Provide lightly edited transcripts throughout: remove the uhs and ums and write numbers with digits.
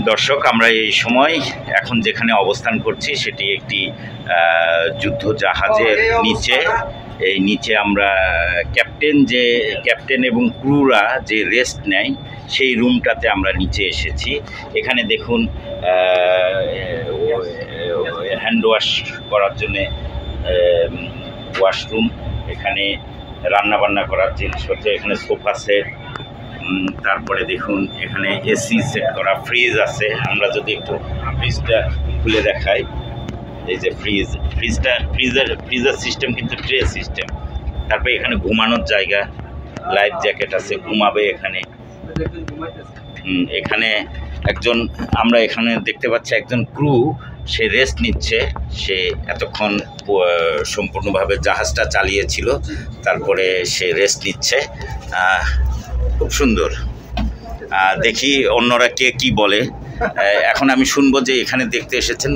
দর্শক, আমরা এই সময় এখন যেখানে অবস্থান করছি সেটি একটি যুদ্ধ জাহাজের নিচে। এই নিচে আমরা ক্যাপ্টেন এবং ক্রুরা যে রেস্ট নেয় সেই রুমটাতে আমরা নিচে এসেছি। এখানে দেখুন হ্যান্ড ওয়াশ করার জন্যে ওয়াশরুম, এখানে রান্নাবান্না করার জিনিসপত্র, এখানে সোফা সেট, তারপরে দেখুন এখানে এসি সেট করা, ফ্রিজ আছে। আমরা যদি একটু ফ্রিজটা খুলে দেখাই, এই যে ফ্রিজার সিস্টেম কিন্তু ট্রে সিস্টেম। তারপরে এখানে ঘুমানোর জায়গা, লাইফ জ্যাকেট আছে, ঘুমাবে এখানে। এখানে আমরা এখানে দেখতে পাচ্ছি একজন ক্রু, সে রেস্ট নিচ্ছে। সে এতক্ষণ সম্পূর্ণভাবে জাহাজটা চালিয়েছিল, তারপরে সে রেস্ট নিচ্ছে। খুব সুন্দর। দেখি অন্যরা কে কি বলে। এখন আমি শুনবো যে এখানে দেখতে এসেছেন,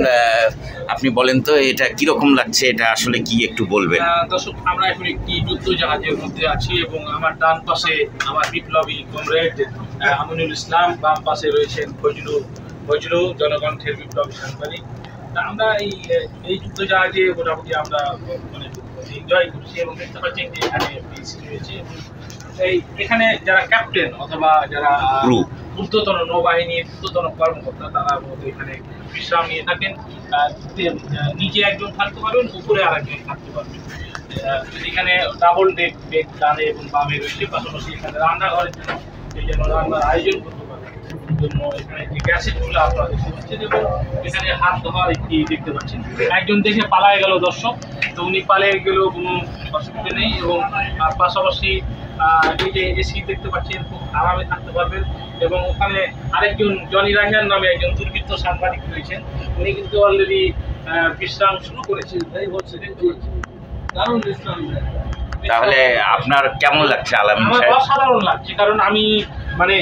আপনি বলেন তো এটা কিরকম লাগছে, এটা আসলে কি একটু বলবেন। দর্শক, আমরা এখন একটি যুদ্ধ জাহাজের মধ্যে আছি এবং আমার ডান পাশে আমার বিপ্লবী কমরেড আমিনুল ইসলাম, বাম পাশে রয়েছেন ফজলু জনকণ্ঠের বিপ্লবী সাংবাদিক। আমরা এই যুদ্ধ জাহাজে মোটামুটি আমরা মানে এনজয় করছি এবং দেখতে পাচ্ছি যে এখানে রয়েছে। এখানে যারা ক্যাপ্টেন অথবা যারা ঊর্ধ্বতন নৌবাহিনীর ঊর্ধ্বতন কর্মকর্তা, তারা এখানে বিশ্রাম নিয়ে থাকেন। নিচে একজন থাকতে পারবেন, উপরে আর একজন থাকতে পারবেন। এখানে ডাবল ডেক ডানে এবং বামে রয়েছে। পাশাপাশি এখানে রান্নাঘরের জন্য রান্নার আয়োজন করতে পারবেন জন্য এখানে যে গ্যাসের চুলা আপনারা দেখতে পাচ্ছেন এবং এখানে হাত ধোয়ার একটি দেখতে পাচ্ছেন। একজন দেখে পালায় গেল দর্শক, তো উনি পালিয়ে গেলেও কোনো অসুবিধা নেই। এবং পাশাপাশি এই যে এসি দেখতে পাচ্ছেন, খুব আরামে থাকতে পারবেন। এবং ওখানে আরেকজন জনি রাঙ্গান নামে একজন দুর্বৃত্ত সাংবাদিক রয়েছেন, উনি কিন্তু অলরেডি বিশ্রাম শুরু করেছেন। তাই বলছে দারুণ বিশ্রাম। তাহলে আপনার কেমন লাগছে আলামিন সাহেব? আমার অসাধারণ লাগছে, কারণ আমি মানে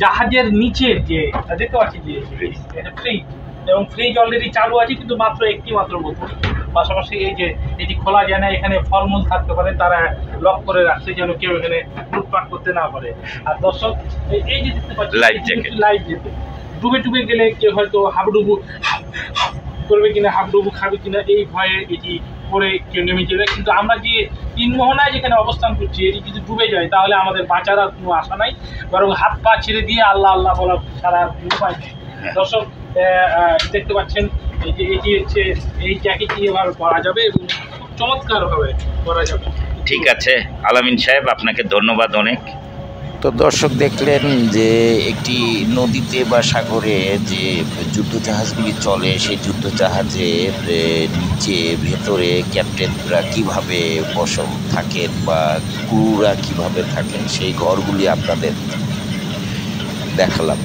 জাহাজের নিচে যে দেখতে পাচ্ছি যে এটা ফ্রিজ, এবং ফ্রিজ অলরেডি চালু আছে, কিন্তু মাত্র একটি বোতল। পাশাপাশি এই যে এটি খোলা যায় না, এখানে ফলমূল থাকতে পারে, তারা লক করে রাখছে যেন কেউ এখানে লুটপাট করতে না পারে। আর দর্শক, এই যে দেখতে পাচ্ছি লাইফ জ্যাকেট, ডুবে গেলে কেউ হয়তো হাবুডুবু করবে কিনা, হাবুডুবু খাবে কিনা, এই ভয়ে এটি পরে কেউ নেমে যাবে। কিন্তু আমরা যে তিন মোহনায় যেখানে অবস্থান করছি, এটি যদি ডুবে যায় তাহলে আমাদের বাঁচার আর কোনো আশা নাই, বরং হাত পা ছেড়ে দিয়ে আল্লাহ আল্লাহ বলার ছাড়া উপায় নেই। দর্শক, দেখতে পাচ্ছেন এটি হচ্ছে এই জ্যাকেটটি এবার পরা যাবে এবং চমৎকারভাবে পরা যাবে। ঠিক আছে আলামিন সাহেব, আপনাকে ধন্যবাদ অনেক। তো দর্শক, দেখলেন যে একটি নদীতে বা সাগরে যে যুদ্ধজাহাজগুলি চলে, সেই যুদ্ধজাহাজের নিচে ভেতরে ক্যাপ্টেনরা কীভাবে থাকেন বা ক্রুরা কীভাবে থাকেন, সেই ঘরগুলি আপনাদের দেখালাম।